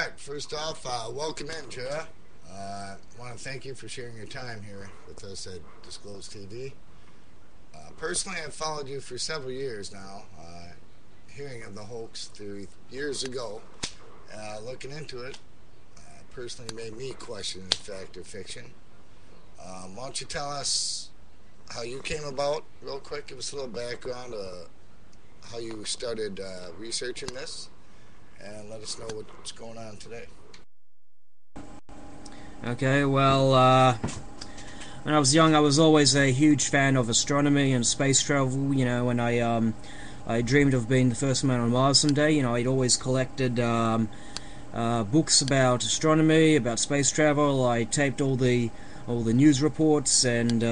Alright, first off, welcome in, Jarrah. I want to thank you for sharing your time here with us at Disclose TV. Personally, I've followed you for several years now, hearing of the hoax theory years ago. Looking into it, personally made me question fact or fiction. Why don't you tell us how you came about, real quick, give us a little background, how you started researching this, and let us know what's going on today. Okay, well, when I was young, I was always a huge fan of astronomy and space travel, you know, and I dreamed of being the first man on Mars someday. You know, I'd always collected books about astronomy, about space travel. I taped all the news reports and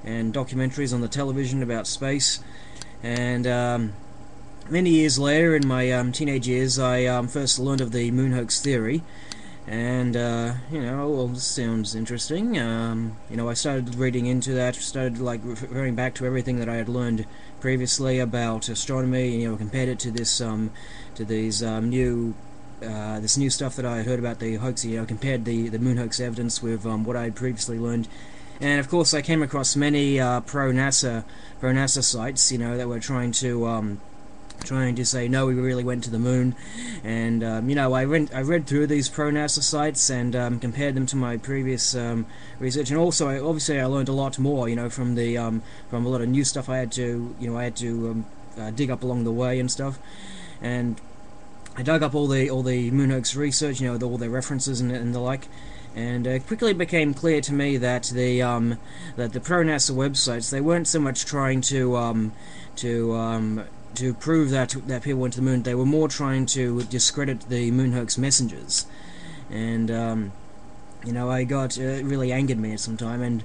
documentaries on the television about space. And many years later, in my teenage years, I first learned of the moon hoax theory. And, you know, well, this sounds interesting. You know, I started reading into that, started, like, referring back to everything that I had learned previously about astronomy, and, you know, compared it to this, this new stuff that I had heard about the hoax, you know, compared the moon hoax evidence with what I had previously learned. And, of course, I came across many pro-NASA sites, you know, that were trying to say, no, we really went to the moon. And, you know, I read through these pro-NASA sites and compared them to my previous research. And also, obviously, I learned a lot more, you know, from a lot of new stuff I had to dig up along the way and stuff. And I dug up all the moon hoax research, you know, all their references and the like. And it quickly became clear to me that the pro-NASA websites, they weren't so much trying to prove that people went to the moon. They were more trying to discredit the moon hoax messengers. And you know, it really angered me at some time. And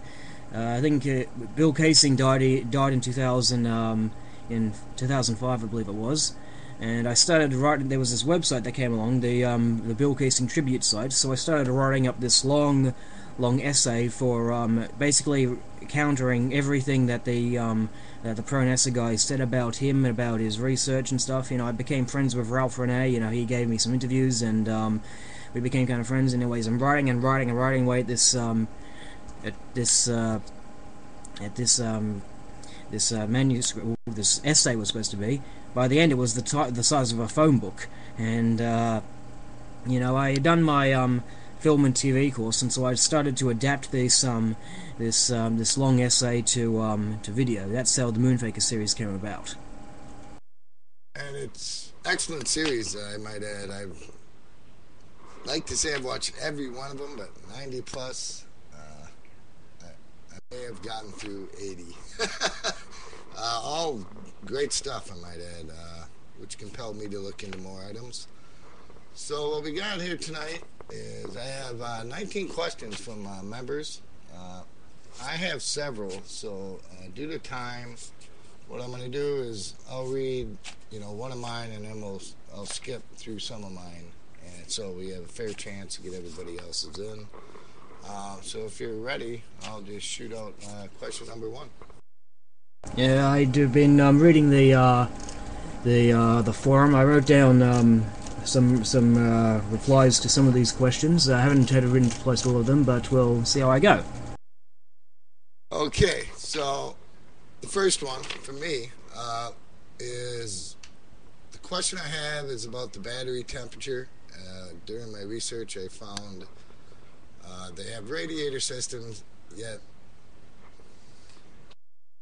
I think Bill Casing died in 2005, I believe it was. And I started writing. There was this website that came along, the Bill Casing tribute site. So I started writing up this long essay for basically countering everything that the pro-NASA guys said about him and about his research and stuff. You know, I became friends with Ralph Renee. You know, he gave me some interviews, and we became kind of friends. Anyways, I'm writing away at this manuscript. This essay was supposed to be. By the end, it was the size of a phone book, and you know, I had done my film and TV course, and so I started to adapt this long essay to video. That's how the Moonfaker series came about. And it's an excellent series, I might add. I've like to say I've watched every one of them, but 90 plus. I may have gotten through 80. All great stuff, I might add, which compelled me to look into more items. So what we got here tonight is I have 19 questions from members. I have several, so due to time, what I'm going to do is I'll read, you know, one of mine, and then I'll skip through some of mine, and so we have a fair chance to get everybody else's in. So if you're ready, I'll just shoot out question number 1. Yeah, I've been reading the forum. I wrote down some replies to some of these questions. I haven't had written replies to all of them, but we'll see how I go. Okay, so the first one for me is, the question I have is about the battery temperature. During my research, I found they have radiator systems, yet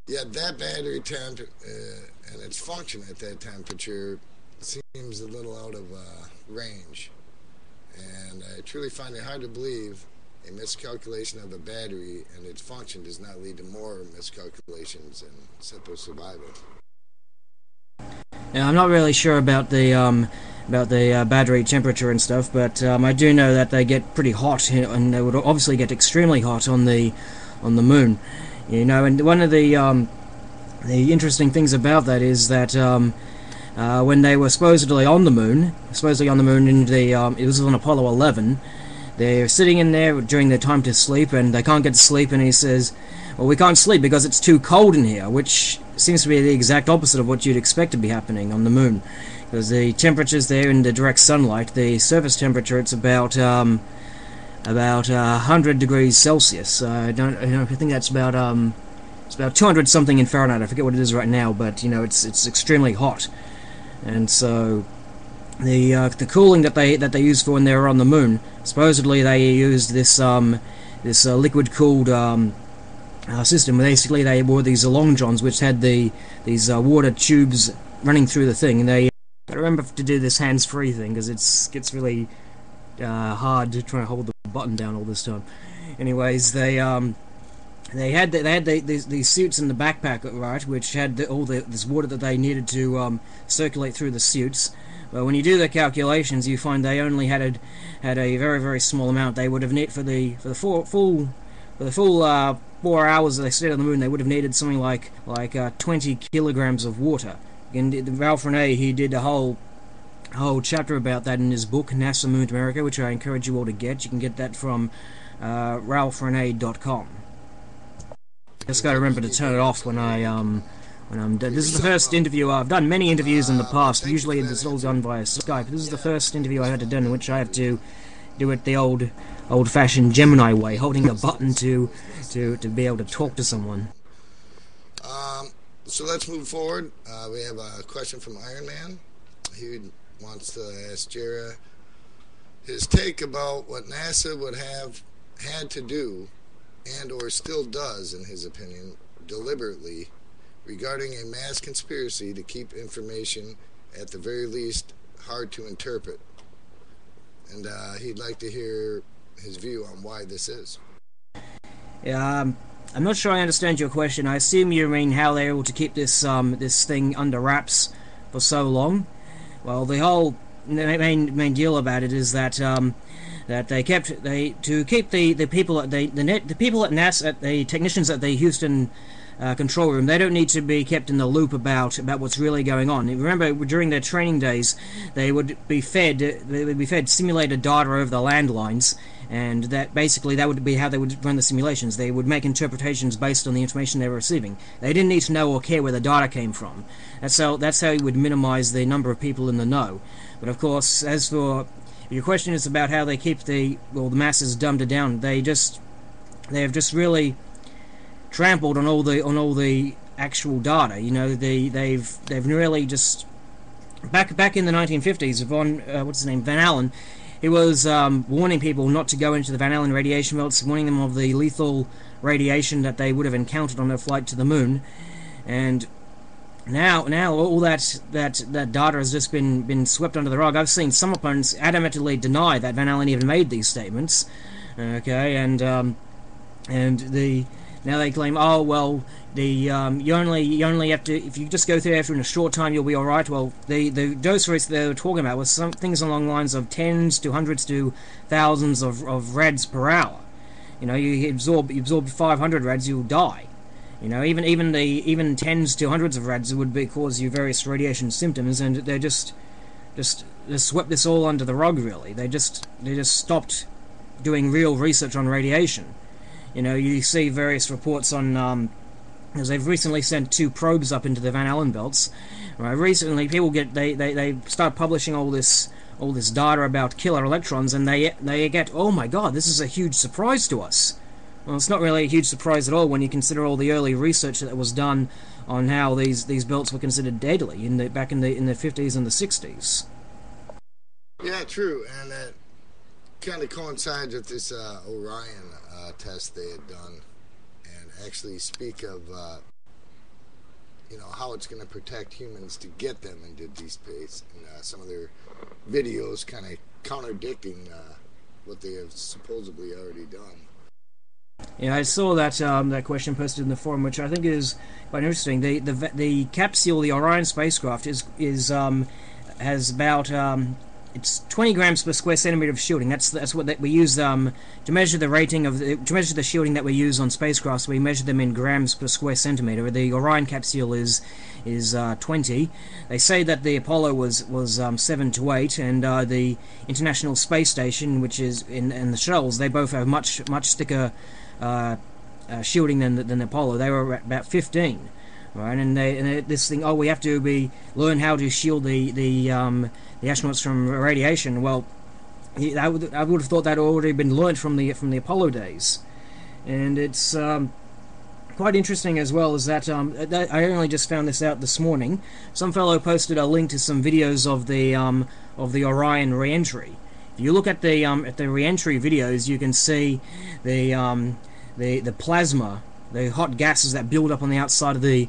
that battery temp and its function at that temperature seems a little out of range, and I truly find it hard to believe a miscalculation of a battery and its function does not lead to more miscalculations and simple survival. Yeah, I'm not really sure about the battery temperature and stuff, but I do know that they get pretty hot, and they would obviously get extremely hot on the moon. You know, and one of the interesting things about that is that when they were supposedly on the moon in it was on Apollo 11, they're sitting in there during their time to sleep, and they can't get to sleep, and he says, well, we can't sleep because it's too cold in here, which seems to be the exact opposite of what you'd expect to be happening on the moon. because the temperatures there in the direct sunlight, the surface temperature, it's about 100 degrees Celsius. I think that's about it's about 200 something in Fahrenheit. I forget what it is right now, but it's extremely hot, and so the cooling that they used for when they were on the moon, supposedly they used this liquid cooled system. Basically, they wore these long johns which had these water tubes running through the thing, and they remember to do this hands-free thing because it gets really hard to try to hold the button down all this time. Anyways, they had these suits in the backpack, right, which had this water that they needed to circulate through the suits. But when you do the calculations, you find they only had a very, very small amount. They would have needed for the full 4 hours that they stayed on the moon. They would have needed something like 20 kilograms of water. And Ralph Renee, he did a whole chapter about that in his book NASA Moon to America, which I encourage you all to get. You can get that from ralphrenee.com. Just got to remember to turn it off when I'm done. This is the first interview. I've done many interviews in the past. Usually it's all done via Skype. This is the first interview I had to do in which I have to do it the old-fashioned Gemini way, holding a button to be able to talk to someone. So let's move forward. We have a question from Iron Man. He wants to ask Jarrah his take about what NASA would have had to do, and or still does, in his opinion, deliberately, regarding a mass conspiracy to keep information, at the very least, hard to interpret. And he'd like to hear his view on why this is. Yeah, I'm not sure I understand your question. I assume you mean how they're able to keep this thing under wraps for so long. Well, the whole main deal about it is that to keep the people at the people at NASA, the technicians at the Houston control room, they don't need to be kept in the loop about what's really going on. Remember, during their training days, they would be fed simulated data over the landlines, and that would be how they would run the simulations. They would make interpretations based on the information they were receiving. They didn't need to know or care where the data came from. That's how you would minimize the number of people in the know. But of course, as for your question is about how they keep the masses dumbed down, they have just really trampled on all the actual data. They've really just back in the 1950s. Van Allen, he was warning people not to go into the Van Allen radiation belts, warning them of the lethal radiation that they would have encountered on their flight to the moon. And now all that data has just been swept under the rug. I've seen some opponents adamantly deny that Van Allen even made these statements. Okay, now they claim, oh well, you only have to, if you just go through after in a short time, you'll be all right. Well, the dose rates they were talking about was some things along the lines of tens to hundreds to thousands of rads per hour. You absorb 500 rads, you'll die. Even tens to hundreds of rads would cause you various radiation symptoms, and they just swept this all under the rug. Really, they just stopped doing real research on radiation. You see various reports on because they've recently sent 2 probes up into the Van Allen belts. Right, recently, people they start publishing all this data about killer electrons, and they get, oh my God, this is a huge surprise to us. Well, it's not really a huge surprise at all when you consider all the early research that was done on how these belts were considered deadly back in the 50s and the 60s. Yeah, true, and that kind of coincides with this Orion test they had done, and actually speak of how it's going to protect humans to get them into deep space, and some of their videos kind of contradicting what they have supposedly already done. Yeah, I saw that question posted in the forum, which I think is quite interesting. The capsule, the Orion spacecraft, has about it's 20 grams per square centimeter of shielding. That's what we use to measure the rating to measure the shielding that we use on spacecrafts. We measure them in grams per square centimeter. The Orion capsule is 20. They say that the Apollo was 7 to 8, and the International Space Station, which is in the shuttles, they both have much thicker shielding than the Apollo. They were at about 15. right? And this thing, oh, we have to learn how to shield the astronauts from radiation. Well, I would have thought that already been learned from the Apollo days, and it's quite interesting as well. Is that I only just found this out this morning. Some fellow posted a link to some videos of the Orion re-entry. If you look at the re-entry videos, you can see the plasma, the hot gases that build up on the outside of the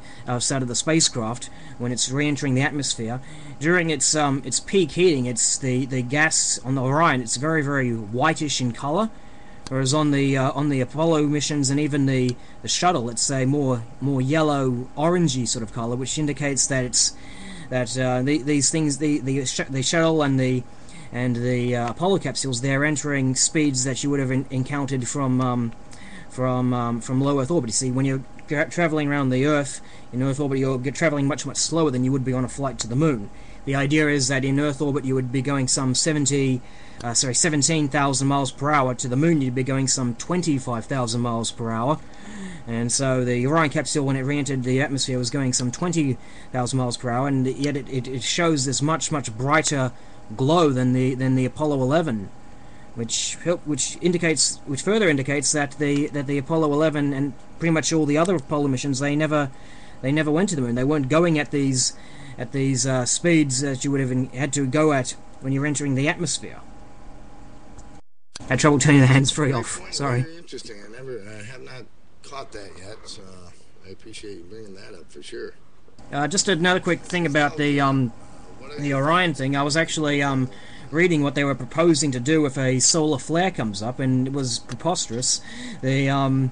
spacecraft when it's re-entering the atmosphere. During its peak heating, it's the gas on the Orion. It's very, very whitish in color, whereas on the Apollo missions and even the shuttle, it's a more yellow orangey sort of color, which indicates that these things, the shuttle and the Apollo capsules, they're entering speeds that you would have encountered from low Earth orbit. You see, when you're traveling around the Earth in Earth orbit, you're traveling much slower than you would be on a flight to the Moon. The idea is that in Earth orbit you would be going some 17,000 miles per hour. To the Moon you'd be going some 25,000 miles per hour. And so the Orion capsule, when it re-entered the atmosphere, was going some 20,000 miles per hour, and yet it shows this much brighter glow than the Apollo 11, which further indicates that the Apollo 11 and pretty much all the other Apollo missions, they never went to the Moon. They weren't going at these speeds that you would have had to go at when you're entering the atmosphere. I had trouble turning the hands-free off. Sorry. Very interesting. I have not caught that yet, so I appreciate you bringing that up for sure. Just another quick thing about the Orion thing. I was actually reading what they were proposing to do if a solar flare comes up, and it was preposterous. I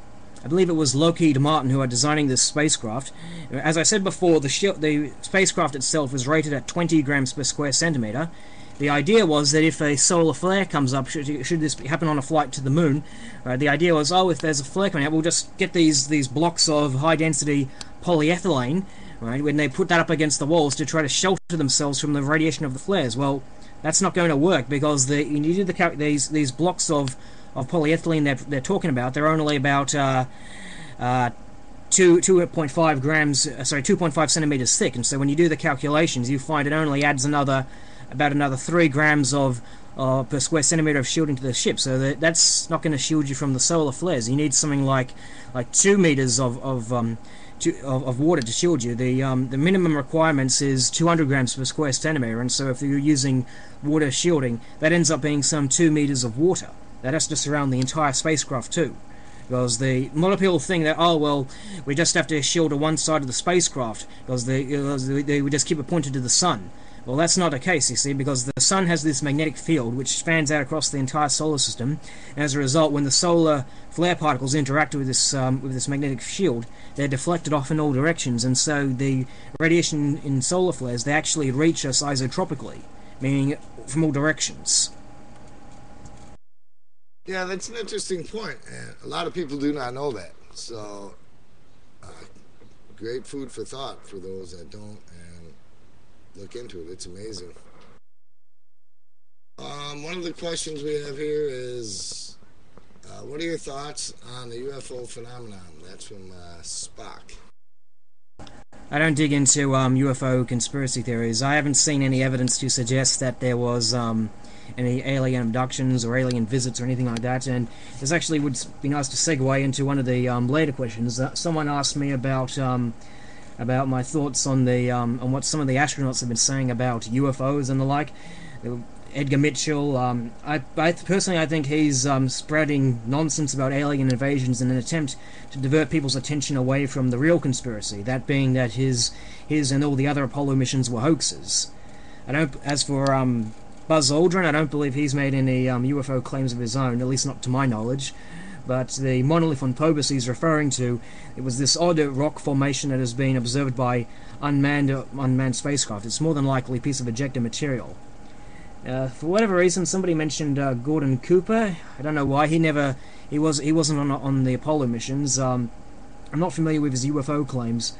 believe it was Lockheed Martin who are designing this spacecraft. As I said before, the spacecraft itself is rated at 20 grams per square centimeter. The idea was that if a solar flare comes up, should this happen on a flight to the Moon, the idea was, if there's a flare coming up, we'll just get these blocks of high-density polyethylene, right, when they put that up against the walls to try to shelter themselves from the radiation of the flares. Well, that's not going to work, because you do these blocks of polyethylene they're talking about, they're only about 2.5 centimeters thick, and so when you do the calculations, you find it only adds about another 3 grams per square centimeter of shielding to the ship. So that's not going to shield you from the solar flares. You need something like 2 meters of water to shield you. The minimum requirements is 200 grams per square centimeter, and so if you're using water shielding, that ends up being some 2 meters of water. That has to surround the entire spacecraft too. Because a lot of people think that, we just have to shield to one side of the spacecraft because they would just keep it pointed to the sun. Well, that's not the case, you see, because the sun has this magnetic field which spans out across the entire solar system. And as a result, when the solar flare particles interact with this magnetic shield, they're deflected off in all directions, and so the radiation in solar flares, they actually reach us isotropically, meaning from all directions. Yeah, that's an interesting point, and a lot of people do not know that. So, great food for thought for those that don't, and look into it. It's amazing. One of the questions we have here is, what are your thoughts on the UFO phenomenon? That's from Spock. I don't dig into UFO conspiracy theories. I haven't seen any evidence to suggest that there was any alien abductions or alien visits or anything like that, and this actually would be nice to segue into one of the later questions. Someone asked me about my thoughts on what some of the astronauts have been saying about UFOs and the like. Edgar Mitchell, I personally I think he's spreading nonsense about alien invasions in an attempt to divert people's attention away from the real conspiracy, that being that his and all the other Apollo missions were hoaxes. As for Buzz Aldrin, I don't believe he's made any UFO claims of his own, at least not to my knowledge. But the monolith on Phobos he's referring to, it was this odd rock formation that has been observed by unmanned spacecraft. It's more than likely a piece of ejected material. For whatever reason, somebody mentioned Gordon Cooper. I don't know why. He wasn't on the Apollo missions. I'm not familiar with his UFO claims.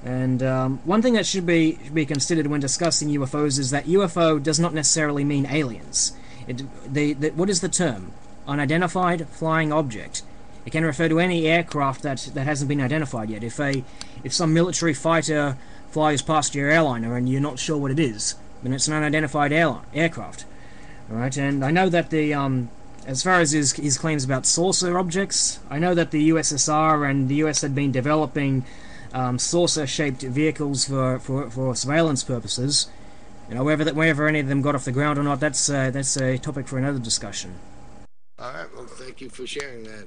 And one thing that should be considered when discussing UFOs is that UFO does not necessarily mean aliens. What is the term? Unidentified flying object. It can refer to any aircraft that hasn't been identified yet. If some military fighter flies past your airliner and you're not sure what it is, then it's an unidentified aircraft. All right, and I know that as far as his claims about saucer objects, I know that the USSR and the US had been developing saucer-shaped vehicles for surveillance purposes. You know, whether any of them got off the ground or not, that's a topic for another discussion. All right, well, thank you for sharing that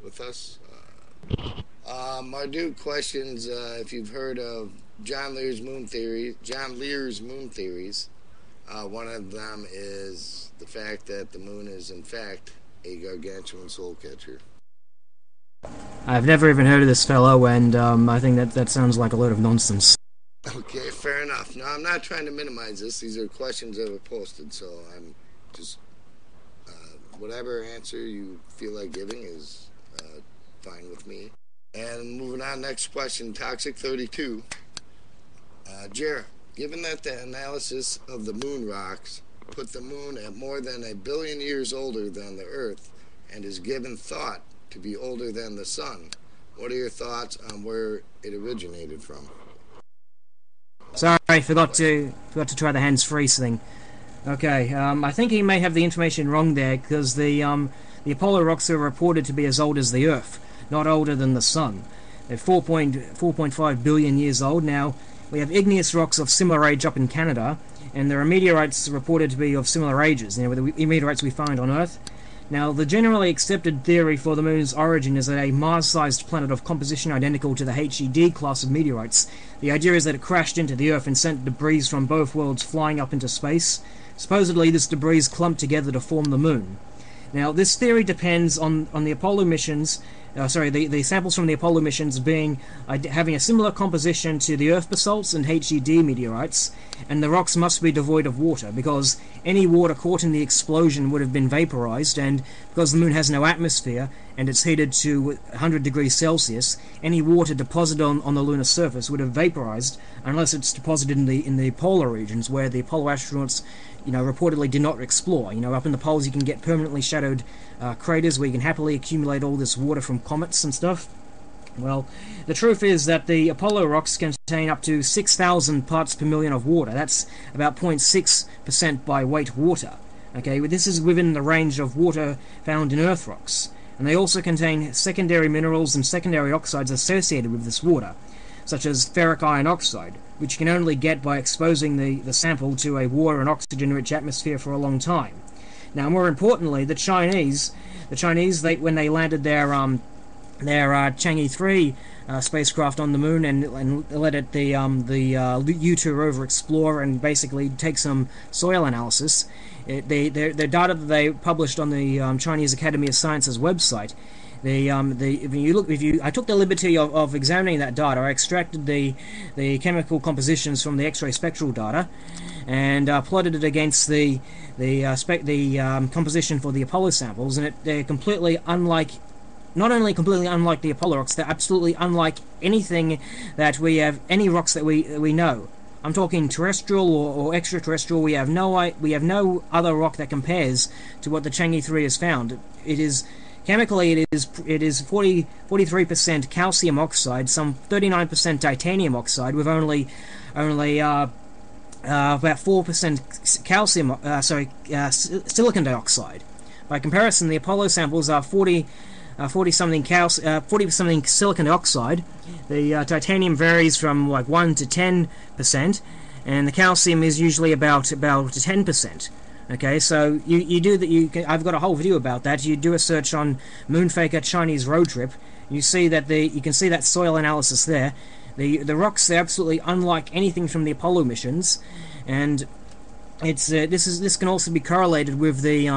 with us. Marduk questions if you've heard of John Lear's moon theories. One of them is the fact that the moon is, in fact, a gargantuan soul catcher. I've never even heard of this fellow, and I think that sounds like a load of nonsense. Okay, fair enough. No, I'm not trying to minimize this. These are questions that were posted, so I'm just... whatever answer you feel like giving is fine with me. And moving on, next question, Toxic 32. Jarrah, given that the analysis of the moon rocks put the moon at more than 1 billion years older than the Earth and is given thought to be older than the sun, what are your thoughts on where it originated from? Sorry, I forgot to try the hands-free thing. Okay, I think he may have the information wrong there, because the Apollo rocks are reported to be as old as the Earth, not older than the Sun. They're 4.5 billion years old. Now, we have igneous rocks of similar age up in Canada, and there are meteorites reported to be of similar ages, you know, the meteorites we find on Earth. Now, the generally accepted theory for the moon's origin is that a Mars-sized planet of composition identical to the HED class of meteorites. The idea is that it crashed into the Earth and sent debris from both worlds flying up into space. Supposedly, this debris clumped together to form the moon. Now, this theory depends on the Apollo missions, the samples from the Apollo missions having a similar composition to the Earth basalts and HED meteorites, and the rocks must be devoid of water, because any water caught in the explosion would have been vaporized, and because the moon has no atmosphere and it's heated to 100 degrees Celsius, any water deposited on the lunar surface would have vaporized unless it's deposited in the polar regions where the Apollo astronauts, you know, reportedly did not explore. You know, up in the poles you can get permanently shadowed craters where you can happily accumulate all this water from comets and stuff. Well, the truth is that the Apollo rocks contain up to 6,000 parts per million of water. That's about 0.6% by weight water. Okay, this is within the range of water found in Earth rocks. And they also contain secondary minerals and secondary oxides associated with this water, such as ferric iron oxide, which you can only get by exposing the sample to a water and oxygen-rich atmosphere for a long time. Now, more importantly, the Chinese, when they landed their Chang'e 3 spacecraft on the moon and let it the U2 rover explore and basically take some soil analysis, their data that they published on the Chinese Academy of Sciences website. I took the liberty of examining that data. I extracted the chemical compositions from the X-ray spectral data, and plotted it against the composition for the Apollo samples, and they're completely unlike. Not only completely unlike the Apollo rocks, they're absolutely unlike anything that we have, any rocks that we know. I'm talking terrestrial or extraterrestrial. We have no other rock that compares to what the Chang'e 3 has found. It is chemically it is 43% calcium oxide, some 39% titanium oxide, with only about 4% silicon dioxide. By comparison, the Apollo samples are 40 something silicon dioxide. The titanium varies from like 1 to 10%, and the calcium is usually about 10%. Okay, so I've got a whole video about that. You do a search on Moonfaker Chinese road trip. You see that you can see that soil analysis there. The rocks are absolutely unlike anything from the Apollo missions, and this can also be correlated with the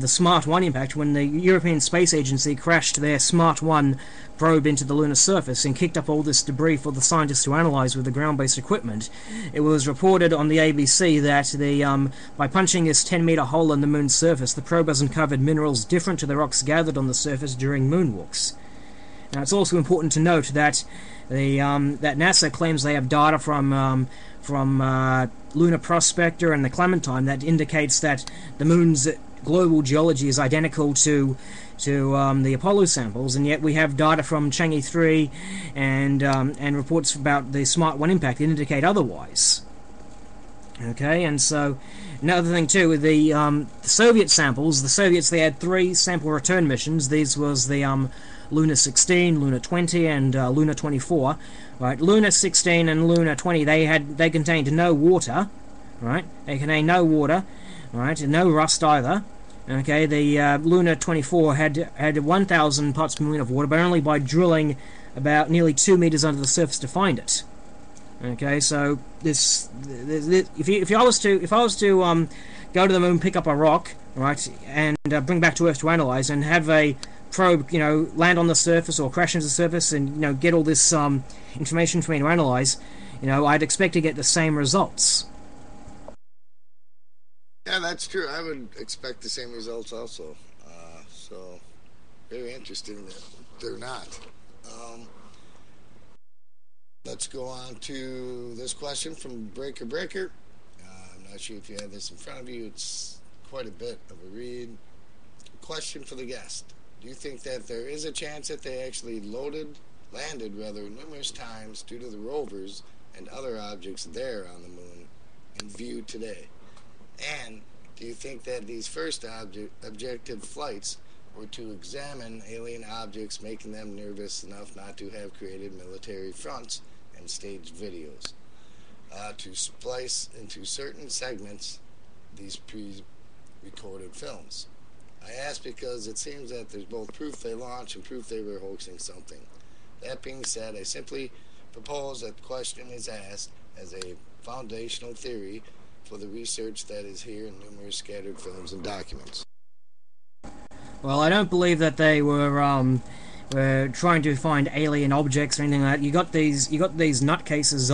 Smart 1 impact, when the European Space Agency crashed their Smart 1 probe into the lunar surface and kicked up all this debris for the scientists to analyze with the ground-based equipment. It was reported on the ABC that by punching this 10-meter hole in the moon's surface, the probe has uncovered minerals different to the rocks gathered on the surface during moonwalks. Now, it's also important to note that that NASA claims they have data from Lunar Prospector and the Clementine that indicates that the moon's global geology is identical to the Apollo samples, and yet we have data from Chang'e 3 and reports about the Smart 1 impact that indicate otherwise. Okay, and so another thing too with the Soviet samples, the Soviets, they had 3 sample return missions. These was the Lunar 16, Lunar 20, and Lunar 24. Right, Lunar 16 and Lunar 20, they contained no water. Right, they contained no water. Right, and no rust either. Okay, the Lunar 24 had 1,000 parts per million of water, but only by drilling about nearly 2 meters under the surface to find it. Okay, so this if I was to go to the moon, pick up a rock, right, and bring back to Earth to analyze, and have a probe, land on the surface or crash into the surface, and get all this information for me to analyze, I'd expect to get the same results. Yeah, that's true. I would expect the same results also. So, very interesting that they're not. Let's go on to this question from Breaker. I'm not sure if you have this in front of you. It's quite a bit of a read. Question for the guest. Do you think that there is a chance that they actually landed numerous times due to the rovers and other objects there on the moon in view today? And do you think that these first objective flights were to examine alien objects, making them nervous enough not to have created military fronts and staged videos to splice into certain segments these pre-recorded films? I ask because it seems that there's both proof they launched and proof they were hoaxing something. That being said, I simply propose that the question is asked as a foundational theory for the research that is here in numerous scattered films and documents. Well, I don't believe that they were trying to find alien objects or anything like that. You got these nutcases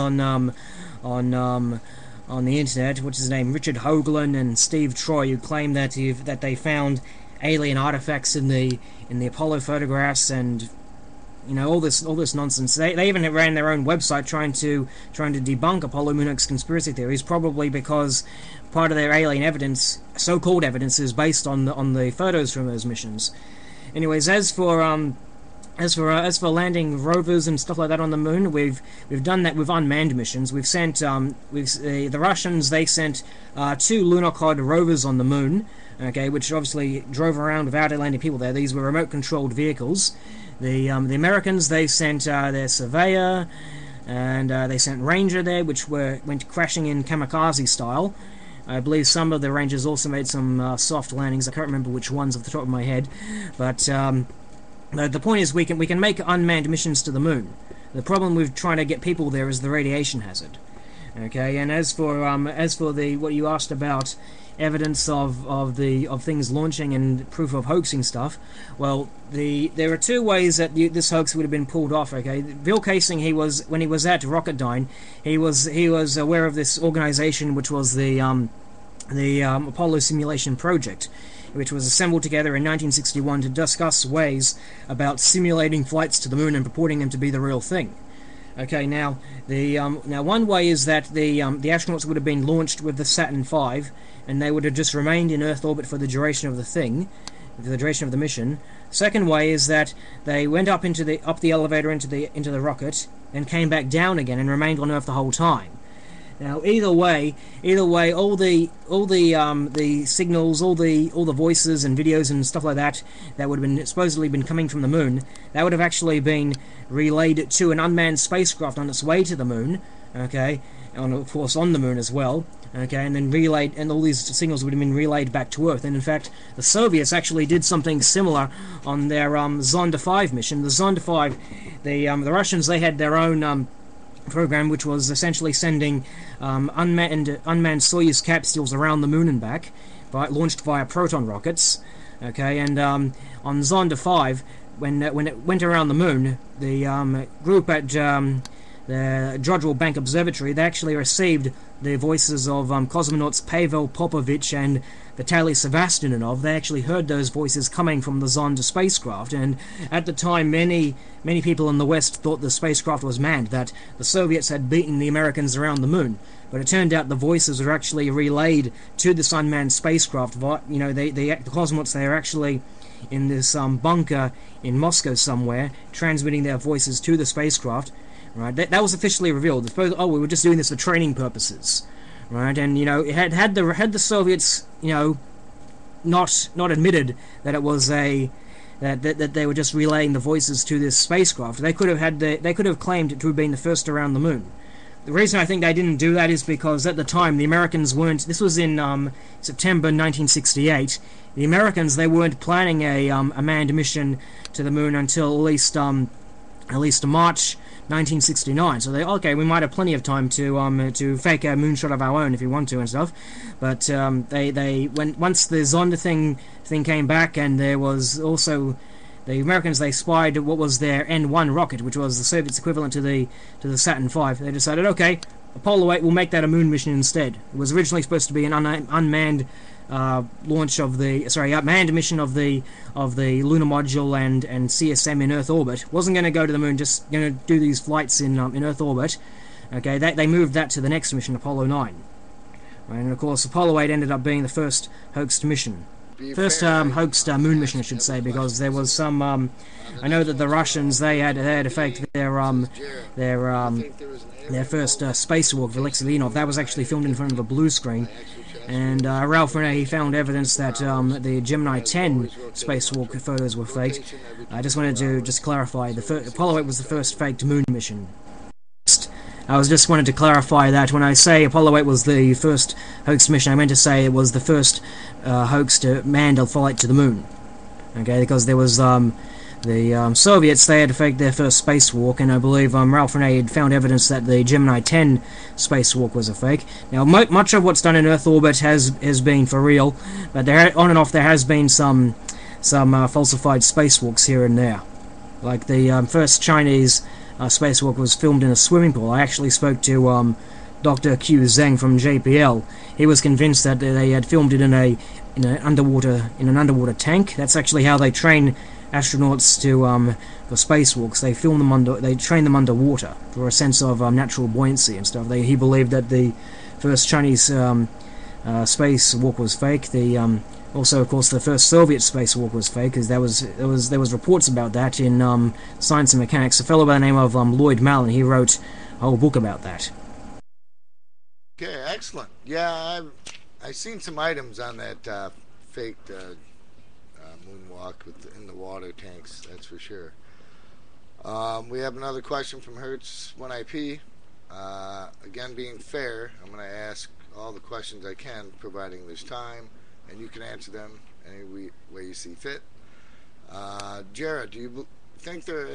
on the internet, which is named Richard Hoagland and Steve Troy, who claim that they found alien artifacts in the Apollo photographs, and all this nonsense. They even ran their own website trying to debunk Apollo Moon Hoax conspiracy theories, probably because part of their alien evidence, so-called evidence, is based on the photos from those missions. Anyways, as for landing rovers and stuff like that on the moon, we've done that with unmanned missions. We've sent the Russians, they sent 2 lunar cod rovers on the moon, okay, which obviously drove around without landing people there. These were remote controlled vehicles. The Americans, they sent their Surveyor, and they sent Ranger there, which went crashing in kamikaze style. I believe some of the Rangers also made some soft landings. I can't remember which ones off the top of my head, but the point is we can make unmanned missions to the moon. The problem with trying to get people there is the radiation hazard. Okay, and as for what you asked about evidence of things launching and proof of hoaxing stuff, well, there are 2 ways that this hoax would have been pulled off. Okay, Bill Casing, when he was at Rocketdyne, he was aware of this organization, which was the Apollo Simulation Project, which was assembled together in 1961 to discuss ways about simulating flights to the moon and purporting them to be the real thing. Okay, now one way is that the astronauts would have been launched with the Saturn V, and they would have just remained in Earth orbit for the duration of the duration of the mission. Second way is that they went up the elevator into the rocket, and came back down again and remained on Earth the whole time. Now, either way, all the signals, all the voices and videos and stuff like that would have supposedly been coming from the moon, that would have actually been relayed to an unmanned spacecraft on its way to the moon, okay, and of course on the moon as well, okay, and then relayed, and all these signals would have been relayed back to Earth. And in fact, the Soviets actually did something similar on their Zonda 5 mission. The Zonda 5, the Russians, they had their own program, which was essentially sending unmanned Soyuz capsules around the moon and back, launched via proton rockets. Okay, and on Zonda 5, when it went around the moon, the group at the Jodrell Bank Observatory, they actually received the voices of cosmonauts Pavel Popovich and Vitaly Sevastianov, they actually heard those voices coming from the Zonda spacecraft, and at the time many people in the West thought the spacecraft was manned, that the Soviets had beaten the Americans around the moon. But it turned out the voices were actually relayed to this unmanned spacecraft. You know, the cosmonauts, they are actually in this bunker in Moscow somewhere, transmitting their voices to the spacecraft. Right, that was officially revealed. Oh, we were just doing this for training purposes. Right, and you know, had the Soviets, you know, not admitted that it was that they were just relaying the voices to this spacecraft, they could have claimed to have been the first around the moon. The reason I think they didn't do that is because at the time the Americans weren't. This was in September 1968. The Americans, they weren't planning a manned mission to the moon until at least March 1969. So we might have plenty of time to fake a moonshot of our own if we want to and stuff. But once the Zonda thing came back, and there was also the Americans, they spied what was their N-1 rocket, which was the Soviets' equivalent to the Saturn V. They decided, okay, Apollo 8, we'll make that a moon mission instead. It was originally supposed to be an unmanned manned mission of the lunar module and CSM in Earth orbit. Wasn't going to go to the moon, just going to do these flights in Earth orbit. Okay, they moved that to the next mission, Apollo 9. Right, and of course, Apollo 8 ended up being the first hoaxed mission. First hoaxed moon mission, I should say, because there was some. I know that the Russians, they had faked their first spacewalk, Alexei Leonov. That was actually filmed in front of a blue screen. And Ralph Renee, he found evidence that the Gemini 10 spacewalk photos were faked. I just wanted to clarify, Apollo 8 was the first faked moon mission. I just wanted to clarify that when I say Apollo 8 was the first hoaxed mission, I meant to say it was the first hoaxed manned flight to the moon. Okay, because there was the Soviets, they had faked their first spacewalk, and I believe Ralph Renee had found evidence that the Gemini 10 spacewalk was a fake. Now, much of what's done in Earth orbit has been for real, but on and off there has been some falsified spacewalks here and there. Like the first Chinese spacewalk was filmed in a swimming pool. I actually spoke to Dr. Q Zheng from JPL. He was convinced that they had filmed it in an underwater tank. That's actually how they train astronauts for spacewalks. They train them underwater for a sense of natural buoyancy and stuff. He believed that the first Chinese spacewalk was fake. Also, of course, the first Soviet spacewalk was fake, because there was reports about that in Science and Mechanics. A fellow by the name of Lloyd Malin, he wrote a whole book about that. Okay, excellent. Yeah, I've seen some items on that faked moonwalk in the water tanks. That's for sure. We have another question from Hertz 1IP. Again, being fair, I'm going to ask all the questions I can, providing there's time, and you can answer them any way you see fit. Jarrah, do you think there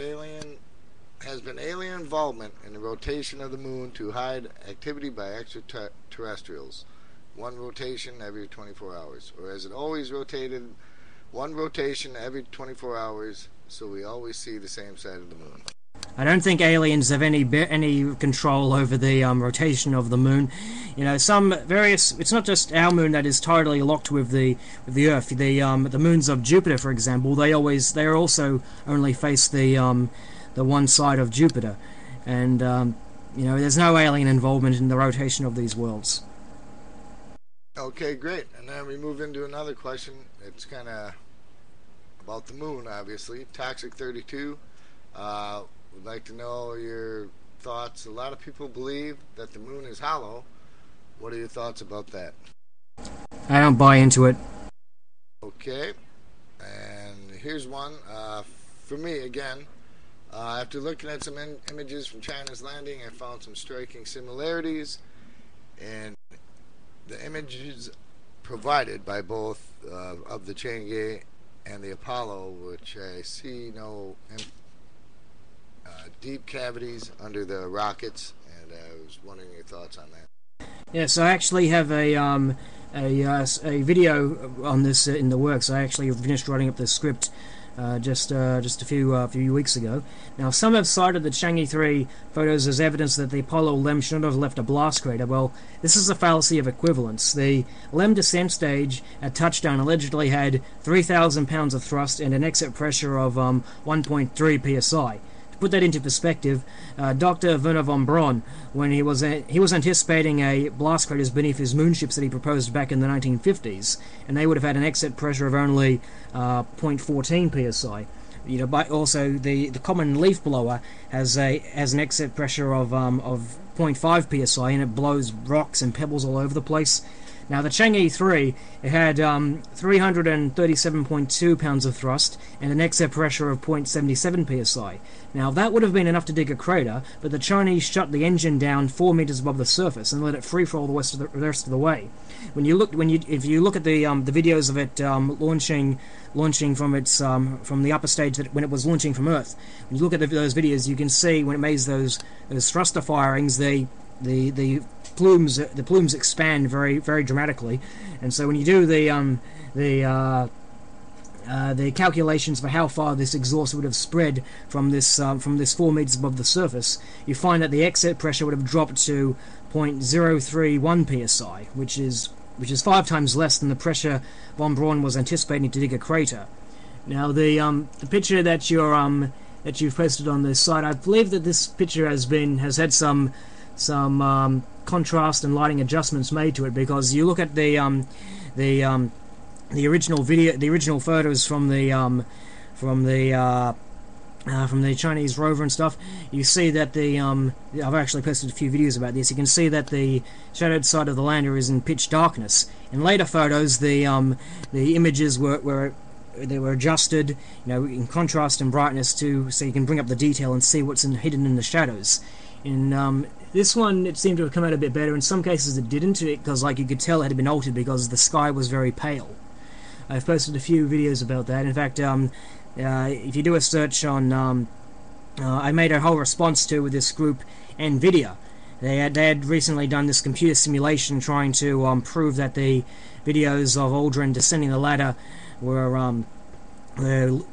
has been alien involvement in the rotation of the moon to hide activity by extraterrestrials? One rotation every 24 hours, or has it always rotated one rotation every 24 hours, so we always see the same side of the moon? I don't think aliens have any control over the rotation of the moon. You know, it's not just our moon that is totally locked with the Earth. The moons of Jupiter, for example, they also only face the one side of Jupiter, and you know, there's no alien involvement in the rotation of these worlds. Okay, great. And then we move into another question. It's kind of about the moon, obviously. Toxic 32. Would like to know your thoughts. A lot of people believe that the moon is hollow. What are your thoughts about that? I don't buy into it. Okay. And here's one. For me, again, after looking at some images from China's landing, I found some striking similarities in the images provided by both of the Chang'e and the Apollo, which I see no deep cavities under the rockets, and I was wondering your thoughts on that. Yes, I actually have a video on this in the works. I actually finished writing up the script just a few weeks ago. Now, some have cited the Chang'e 3 photos as evidence that the Apollo LEM should not have left a blast crater. Well, this is a fallacy of equivalence. The LEM descent stage at touchdown allegedly had 3,000 pounds of thrust and an exit pressure of 1.3 psi. To put that into perspective, Dr. Werner von Braun, when he was anticipating a blast craters beneath his moonships that he proposed back in the 1950s, and they would have had an exit pressure of only 0.14 psi. You know, but also the common leaf blower has an exit pressure of 0.5 psi, and it blows rocks and pebbles all over the place. Now, the Chang'e 3, it had 337.2 pounds of thrust and an exit pressure of 0.77 psi. Now, that would have been enough to dig a crater, but the Chinese shut the engine down 4 meters above the surface and let it free fall the rest of the way. If you look at the videos of it launching from the upper stage when it was launching from Earth, when you look at those videos, you can see when it makes those thruster firings, the plumes expand very, very dramatically, and so when you do the calculations for how far this exhaust would have spread from this 4 meters above the surface, you find that the exit pressure would have dropped to 0.031 psi, which is 5 times less than the pressure von Braun was anticipating to dig a crater. Now, the picture that you've posted on this site, I believe that this picture has had some contrast and lighting adjustments made to it, because you look at the original video, the original photos from the Chinese rover and stuff, you see that I've actually posted a few videos about this. You can see that the shadowed side of the lander is in pitch darkness. In later photos, the images were adjusted, in contrast and brightness so you can bring up the detail and see what's hidden in the shadows. In this one, it seemed to have come out a bit better. In some cases, it didn't, because you could tell it had been altered because the sky was very pale. I've posted a few videos about that. In fact, if you do a search on, I made a whole response to this group, NVIDIA. They had recently done this computer simulation trying to prove that the videos of Aldrin descending the ladder were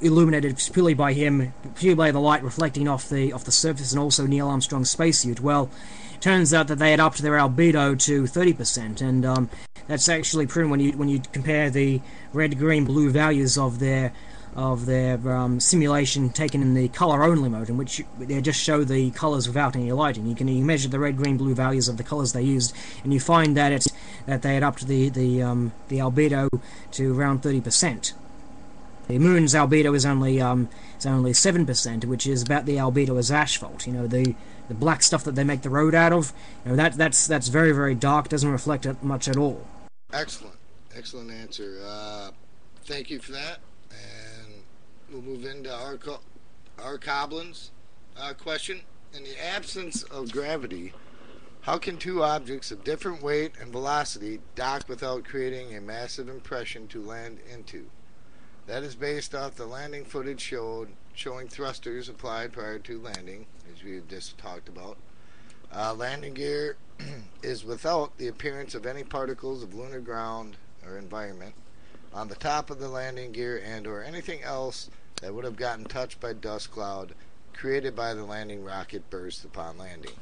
illuminated purely by the light reflecting off the surface, and also Neil Armstrong's spacesuit. Well, it turns out that they had upped their albedo to 30%, and that's actually proven when you compare the red, green, blue values of their simulation taken in the color only mode, in which they just show the colors without any lighting. You measure the red, green, blue values of the colors they used, and you find that they had upped the albedo to around 30%. The moon's albedo is only 7%, which is about the albedo as asphalt. The black stuff that they make the road out of. That's very, very dark. Doesn't reflect it much at all. Excellent answer. Thank you for that. And we'll move into our Coblin's question. In the absence of gravity, how can two objects of different weight and velocity dock without creating a massive impression to land into? That is based off the landing footage showing thrusters applied prior to landing, as we just talked about. Landing gear is without the appearance of any particles of lunar ground or environment on the top of the landing gear and or anything else that would have gotten touched by dust cloud created by the landing rocket burst upon landing.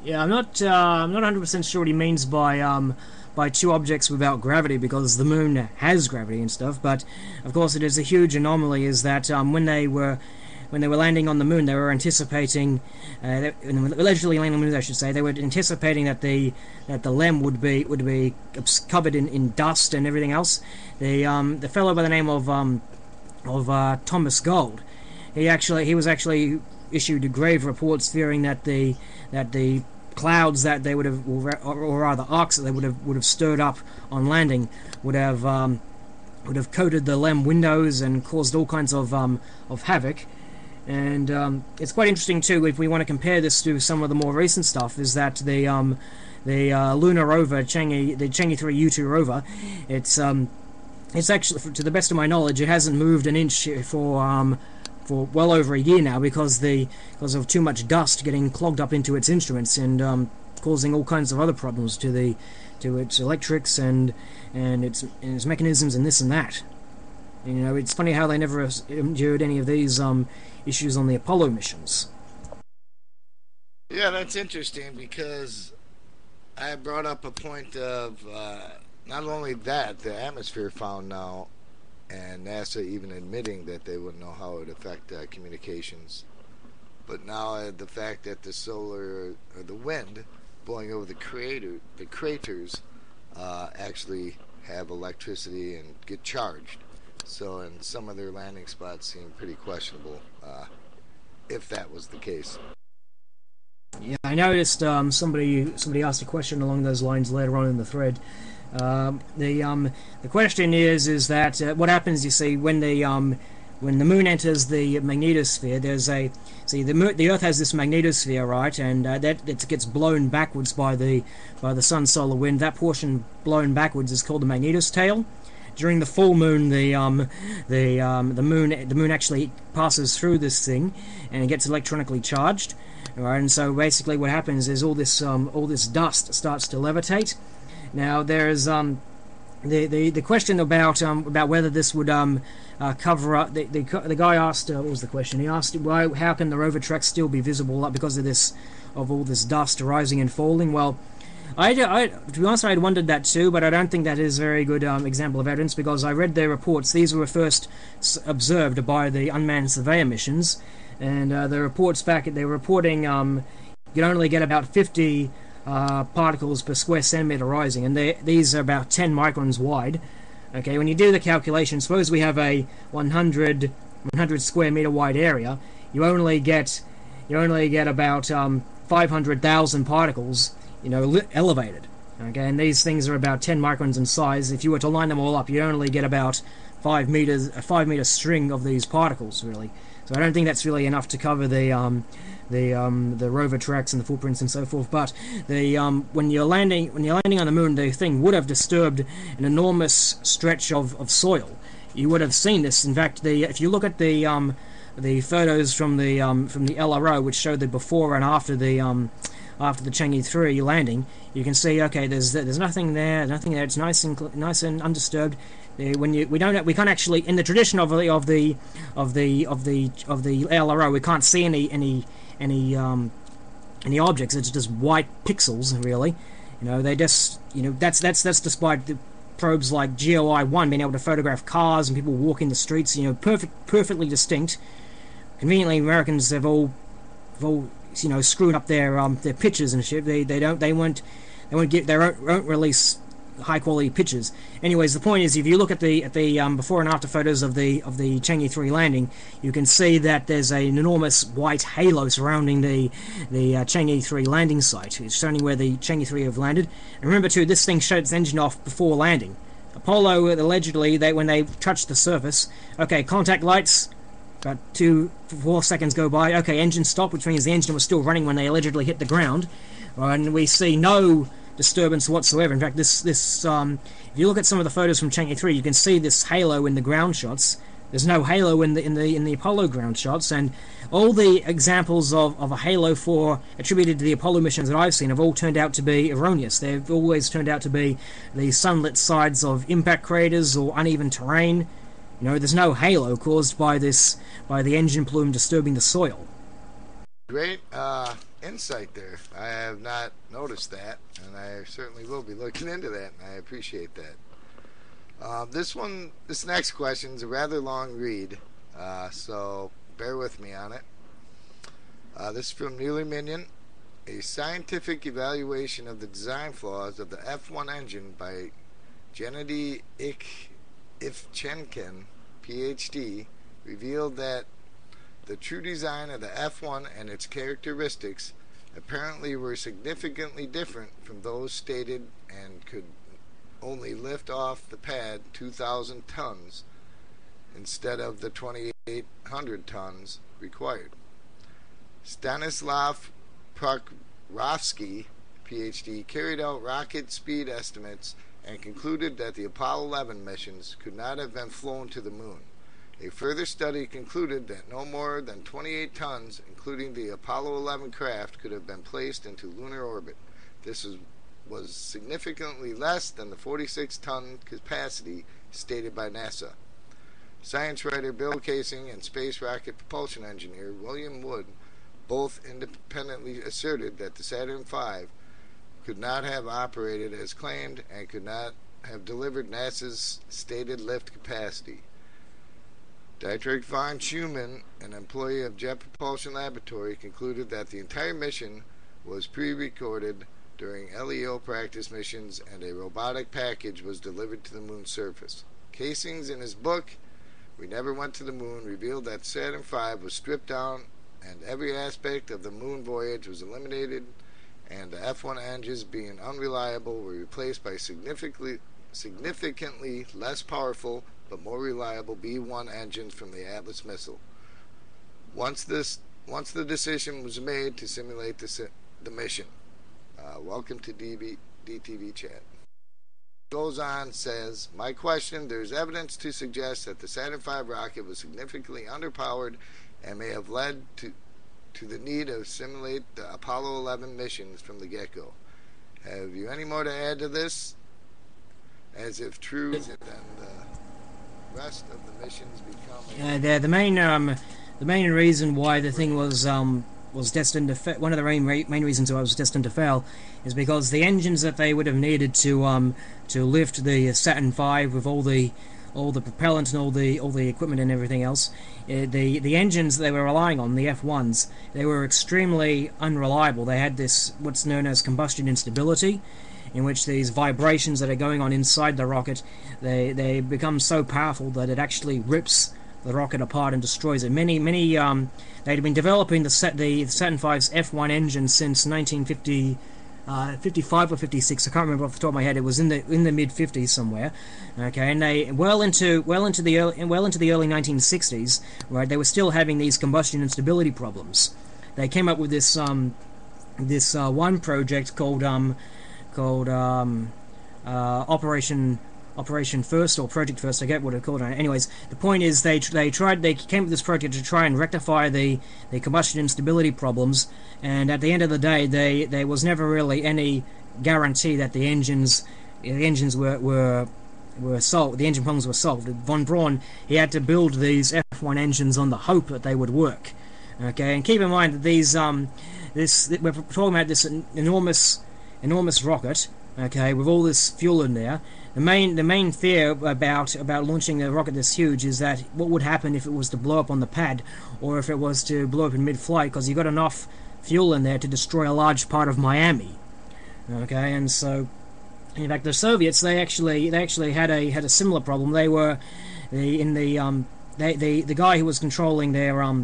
Yeah, I'm not 100% sure what he means by two objects without gravity, because the moon has gravity and stuff. But of course, it is a huge anomaly. Is that when they were landing on the moon, they were anticipating, allegedly landing on the moon, I should say, they were anticipating that the LEM would be covered in dust and everything else. The fellow by the name of Thomas Gold, he was actually issued grave reports fearing that the clouds that they would have, or rather arcs that they would have stirred up on landing, would have coated the LEM windows and caused all kinds of havoc. And it's quite interesting too, if we want to compare this to some of the more recent stuff, is that the lunar rover, the Chang'e 3 U2 rover, it's actually, to the best of my knowledge, it hasn't moved an inch for well over a year now, because of too much dust getting clogged up into its instruments and causing all kinds of other problems to its electrics and its mechanisms and this and that. You know, it's funny how they never endured any of these issues on the Apollo missions. Yeah, that's interesting because I brought up a point of not only that, the atmosphere found now, and NASA even admitting that they wouldn't know how it would affect communications. But now the fact that the solar or the wind blowing over the craters, actually have electricity and get charged. So, and some of their landing spots seem pretty questionable, if that was the case. Yeah, I noticed somebody asked a question along those lines later on in the thread. The question is that what happens? You see, when the moon enters the magnetosphere, the Earth has this magnetosphere, right, and that it gets blown backwards by the sun's solar wind. That portion blown backwards is called the magnetotail. During the full moon, the moon actually passes through this thing and it gets electronically charged. Right, and so basically what happens is all this dust starts to levitate. Now there's the question about whether this would cover up. The guy asked, what was the question? He asked, how can the rover tracks still be visible because of all this dust rising and falling? Well, to be honest, I had wondered that too, but I don't think that is a very good example of evidence, because I read their reports. These were first observed by the unmanned surveyor missions, and the reports back, they were reporting you can only get about 50 particles per square centimeter rising, and these are about 10 microns wide. Okay, when you do the calculation, suppose we have a 100 square meter wide area, you only get about 500,000 particles, elevated. Okay, and these things are about 10 microns in size. If you were to line them all up, you only get about 5 meters, a 5-meter string of these particles, really. So I don't think that's really enough to cover the rover tracks and the footprints and so forth. But when you're landing on the moon, the thing would have disturbed an enormous stretch of soil. You would have seen this. In fact, if you look at the photos from the LRO, which show the before and after the Chang'e 3 landing, you can see, okay, there's nothing there. It's nice and undisturbed. We can't actually, in the tradition of the LRO, we can't see any objects. It's just white pixels, really. They just, that's despite the probes like GeoEye-1 being able to photograph cars and people walking the streets, perfectly distinct. Conveniently, Americans have all screwed up their pictures and shit. They won't release high quality pictures. Anyways, the point is, if you look at the before and after photos of the Chang'e 3 landing, you can see that there's an enormous white halo surrounding the Chang'e 3 landing site. It's showing where the Chang'e 3 have landed. And remember too, this thing shut its engine off before landing. Apollo, allegedly, when they touched the surface, okay, contact lights, about 4 seconds go by, okay, engine stopped, which means the engine was still running when they allegedly hit the ground. And we see no disturbance whatsoever. In fact, this if you look at some of the photos from Chang'e 3, you can see this halo in the ground shots. There's no halo in the Apollo ground shots, and all the examples of a halo attributed to the Apollo missions that I've seen have all turned out to be erroneous. They've always turned out to be the sunlit sides of impact craters or uneven terrain. There's no halo caused by the engine plume disturbing the soil. Great insight there. I have not noticed that, and I certainly will be looking into that, and I appreciate that. This next question is a rather long read, so bear with me on it. This is from Neely Minion. A scientific evaluation of the design flaws of the F1 engine by Gennady Ivchenkin, PhD, revealed that the true design of the F1 and its characteristics apparently were significantly different from those stated and could only lift off the pad 2,000 tons instead of the 2,800 tons required. Stanislav Prokrovsky, PhD, carried out rocket speed estimates and concluded that the Apollo 11 missions could not have been flown to the moon. A further study concluded that no more than 28 tons, including the Apollo 11 craft, could have been placed into lunar orbit. This was significantly less than the 46-ton capacity stated by NASA. science writer Bill Casing and space rocket propulsion engineer William Wood both independently asserted that the Saturn V could not have operated as claimed and could not have delivered NASA's stated lift capacity. Dietrich von Schumann, an employee of Jet Propulsion Laboratory, concluded that the entire mission was pre-recorded during LEO practice missions and a robotic package was delivered to the moon's surface. Casings, in his book We Never Went to the Moon, revealed that Saturn V was stripped down and every aspect of the moon voyage was eliminated, and the F-1 engines, being unreliable, were replaced by significantly less powerful but more reliable B-1 engines from the Atlas missile. Once the decision was made to simulate the mission. Welcome to DTV chat. Goes on, says, my question, there's evidence to suggest that the Saturn V rocket was significantly underpowered and may have led to the need to simulate the Apollo 11 missions from the get-go. Have you any more to add to this? As if true, then the rest of the missions become... the main reason why the thing was destined to fail, one of the main reasons why it was destined to fail, is because the engines that they would have needed to lift the Saturn V with all the propellant and all the equipment and everything else, the engines they were relying on, the F1s, they were extremely unreliable. They had this what's known as combustion instability, in which these vibrations that are going on inside the rocket, they become so powerful that it actually rips the rocket apart and destroys it. They'd been developing the Saturn V's F1 engine since 1955 or 56. I can't remember off the top of my head. It was in the mid 50s somewhere. Okay, and they well into the early 1960s, right? They were still having these combustion instability problems. They came up with this one project called Operation First or Project First, I get what it's called. Anyways, the point is they came up with this project to try and rectify the combustion instability problems, and at the end of the day, there was never really any guarantee that the engines were solved. The engine problems were solved. Von Braun, he had to build these F1 engines on the hope that they would work. Okay, and keep in mind that we're talking about this enormous rocket. Okay, with all this fuel in there. The main fear about launching a rocket this huge is that what would happen if it was to blow up on the pad, or if it was to blow up in mid-flight, because you got enough fuel in there to destroy a large part of Miami. Okay, and so in fact the Soviets they actually had a similar problem. They were the guy who was controlling the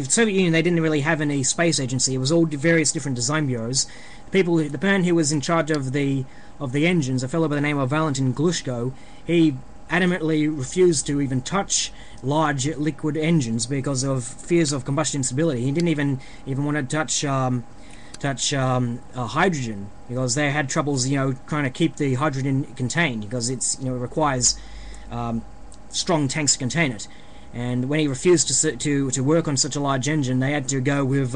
Soviet Union, they didn't really have any space agency. It was all various different design bureaus. The man who was in charge of the engines, a fellow by the name of Valentin Glushko, he adamantly refused to even touch large liquid engines because of fears of combustion instability. He didn't even want to touch hydrogen, because they had troubles, trying to keep the hydrogen contained, because it requires strong tanks to contain it. And when he refused to work on such a large engine, they had to go with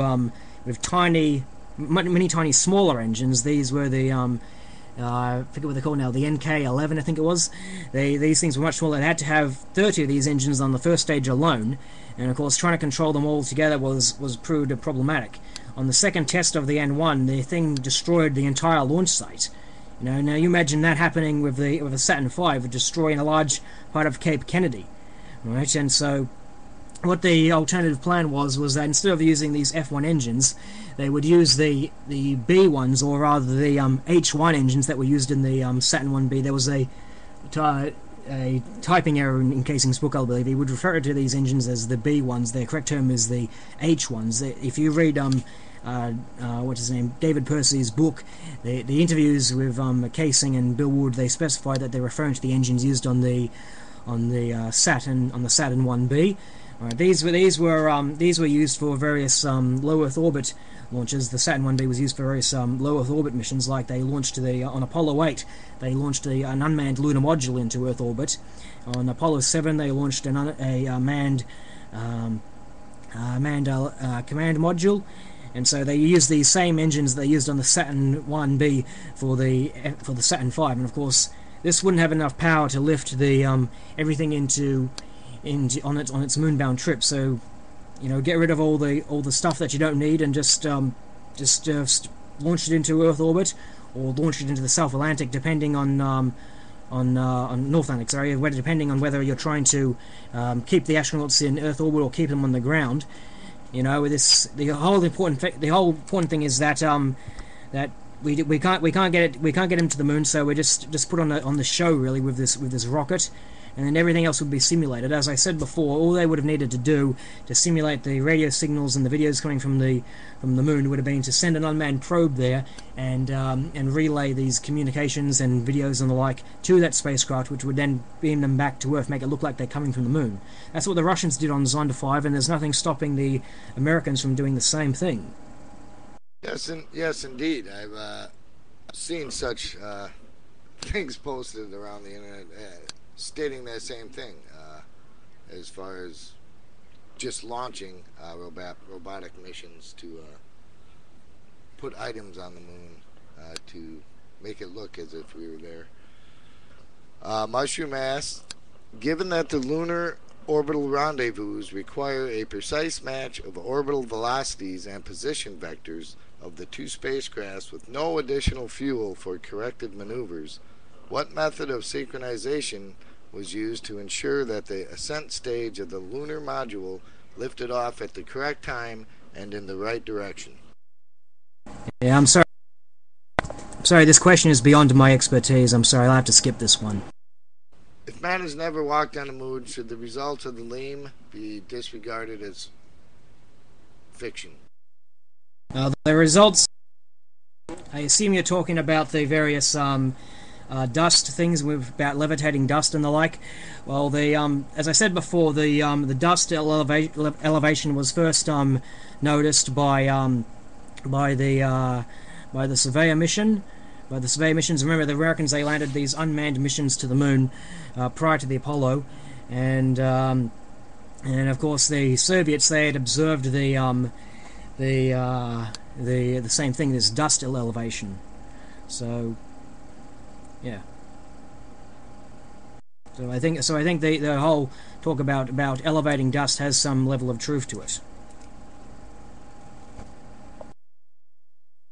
many tiny smaller engines. These were the I forget what they're called now, the NK-11 I think it was. These things were much smaller. They had to have 30 of these engines on the first stage alone, and of course trying to control them all together was proved problematic. On the second test of the N1, the thing destroyed the entire launch site. Now you imagine that happening with a Saturn V, destroying a large part of Cape Kennedy. Right, and so what the alternative plan was that instead of using these F1 engines, they would use the B1s, or rather the H1 engines that were used in the Saturn 1B. There was a typing error in Casing's book, I believe. He would refer to these engines as the B1s. The correct term is the H1s. If you read what's his name, David Percy's book, the interviews with Casing and Bill Wood, they specify that they're referring to the engines used on the Saturn 1B. Right, these were used for various low Earth orbit launches. The Saturn 1B was used for various low Earth orbit missions, like they launched on Apollo 8. They launched an unmanned lunar module into Earth orbit. On Apollo 7, they launched a manned command module. And so they used these same engines they used on the Saturn 1B for the Saturn V. And of course, this wouldn't have enough power to lift the everything on its moonbound trip. So, you know, get rid of all the stuff that you don't need and just launch it into Earth orbit, or launch it into the South Atlantic, depending on North Atlantic, sorry, depending on whether you're trying to keep the astronauts in Earth orbit or keep them on the ground. You know, the whole important thing is that that we can't get him to the moon, so we just put on the show really with this rocket, and then everything else would be simulated. As I said before, all they would have needed to do to simulate the radio signals and the videos coming from the moon would have been to send an unmanned probe there and relay these communications and videos and the like to that spacecraft, which would then beam them back to Earth, make it look like they're coming from the moon. That's what the Russians did on Zonda 5, and there's nothing stopping the Americans from doing the same thing. Yes, indeed. I've seen such things posted around the internet stating that same thing, as far as just launching robotic missions to put items on the moon to make it look as if we were there. Mushroom asks, given that the lunar orbital rendezvous require a precise match of orbital velocities and position vectors of the two spacecrafts with no additional fuel for corrected maneuvers, what method of synchronization was used to ensure that the ascent stage of the lunar module lifted off at the correct time and in the right direction? Yeah, I'm sorry, this question is beyond my expertise. I'm sorry, I'll have to skip this one. If man has never walked on the moon, should the results of the LEAM be disregarded as fiction? The results, I assume you're talking about the various dust things about levitating dust and the like. Well, as I said before, the dust elevation was first noticed by the Surveyor mission. By the Surveyor missions, remember the Americans, they landed these unmanned missions to the moon prior to the Apollo, and of course the Soviets, they had observed the same thing, this dust elevation. So yeah. So I think the whole talk about elevating dust has some level of truth to it.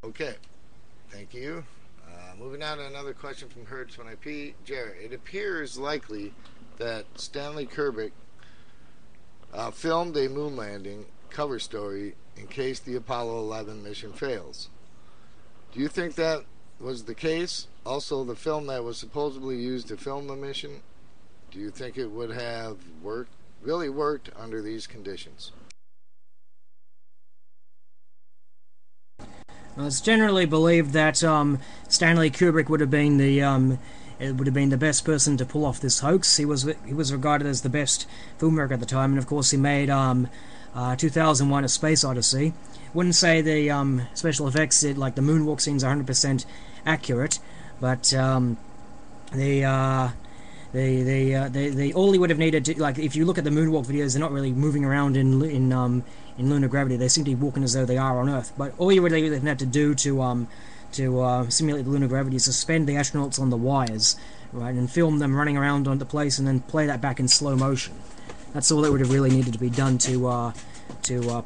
Okay, thank you. Moving on to another question from Hertz1IP. Jarrah, it appears likely that Stanley Kubrick filmed a moon landing cover story in case the Apollo 11 mission fails. Do you think that was the case? Also, the film that was supposedly used to film the mission, do you think it would have really worked under these conditions? Well, it's generally believed that Stanley Kubrick would have been the best person to pull off this hoax. He was regarded as the best filmmaker at the time, and of course he made 2001: A Space Odyssey. Wouldn't say the special effects, like the moonwalk scenes, are 100% accurate, but all he would have needed to, like, if you look at the moonwalk videos, they're not really moving around in lunar gravity. They seem to be walking as though they are on Earth. But all you really have to do to simulate the lunar gravity is suspend the astronauts on the wires, right, and film them running around on the place, and then play that back in slow motion. That's all that would have really needed to be done to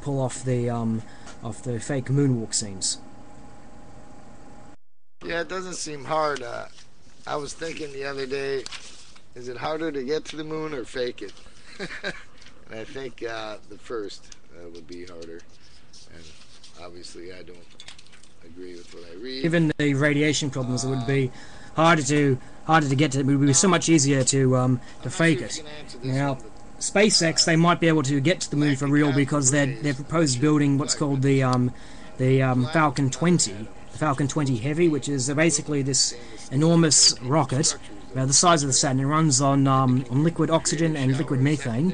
pull off the fake moonwalk scenes. Yeah, it doesn't seem hard. I was thinking the other day, is it harder to get to the moon or fake it? And I think the first would be harder. And obviously I don't agree with what I read. Given the radiation problems, it would be harder to get to. It would be so much easier to fake it. Now, SpaceX, they might be able to get to the moon for real because they're proposed building what's called the Falcon 20, the Falcon 20 Heavy, which is basically this enormous rocket about the size of the Saturn. It runs on liquid oxygen and liquid methane.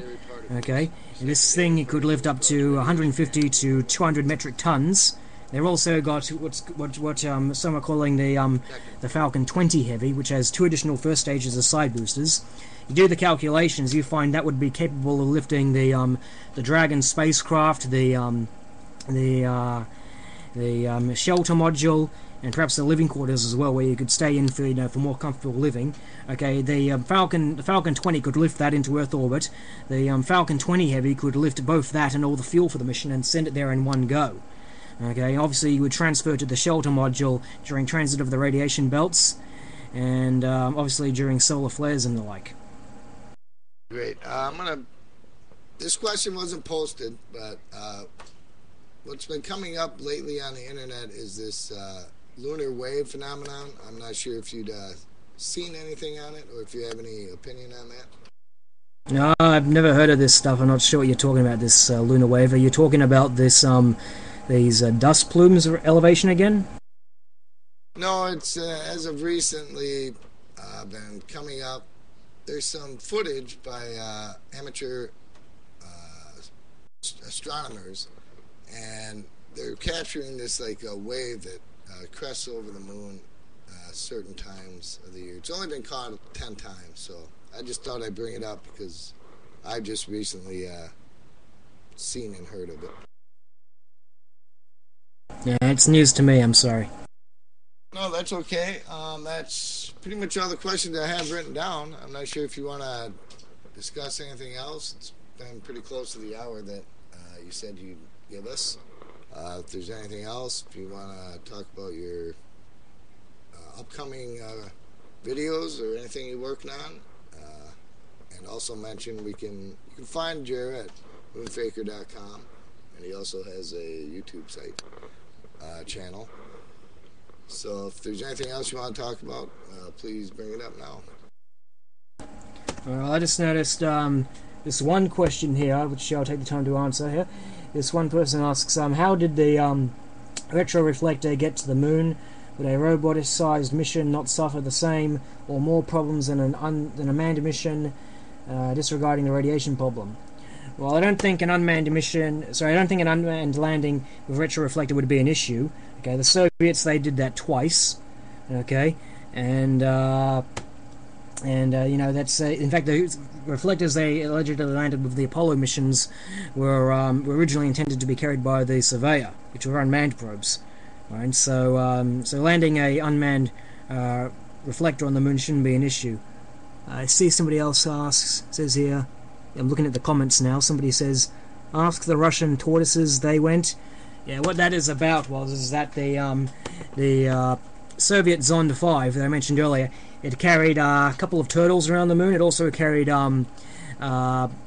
Okay, and this thing, it could lift up to 150 to 200 metric tons. They've also got what some are calling the Falcon 20 Heavy, which has 2 additional first stages of side boosters. You do the calculations, you find that would be capable of lifting the Dragon spacecraft, the shelter module, and perhaps the living quarters as well, where you could stay in for for more comfortable living. Okay, the Falcon 20 could lift that into Earth orbit. The Falcon 20 Heavy could lift both that and all the fuel for the mission and send it there in one go. Okay, obviously you would transfer to the shelter module during transit of the radiation belts, and obviously during solar flares and the like. Great. This question wasn't posted, but what's been coming up lately on the internet is this lunar wave phenomenon. I'm not sure if you'd seen anything on it, or if you have any opinion on that. No, I've never heard of this stuff. I'm not sure what you're talking about, this lunar wave. Are you talking about this these dust plumes elevation again? No, it's as of recently been coming up. There's some footage by amateur astronomers, and they're capturing this like a wave that crests over the moon certain times of the year. It's only been caught 10 times, so I just thought I'd bring it up because I've just recently seen and heard of it. Yeah, it's news to me, I'm sorry. No, that's okay. That's pretty much all the questions I have written down. I'm not sure if you want to discuss anything else. It's been pretty close to the hour that you said you'd give us. If there's anything else, if you want to talk about your upcoming videos or anything you're working on, and also mention you can find Jarrah at moonfaker.com, and he also has a YouTube site channel. So if there's anything else you want to talk about, please bring it up now. Well, I just noticed this one question here, which I'll take the time to answer here. This one person asks, how did the retroreflector get to the moon? Would a robotic-sized mission not suffer the same or more problems than a manned mission, disregarding the radiation problem? Well, I don't think an unmanned landing with retroreflector would be an issue. Okay, the Soviets, they did that twice. Okay, and you know, that's in fact the reflectors they allegedly landed with the Apollo missions were originally intended to be carried by the Surveyor, which were unmanned probes. Right, so so landing a unmanned reflector on the moon shouldn't be an issue. I see somebody else says here. I'm looking at the comments now. Somebody says, "Ask the Russian tortoises they went." Yeah, what that is about is that the Soviet Zond 5 that I mentioned earlier, it carried a couple of turtles around the moon. It also carried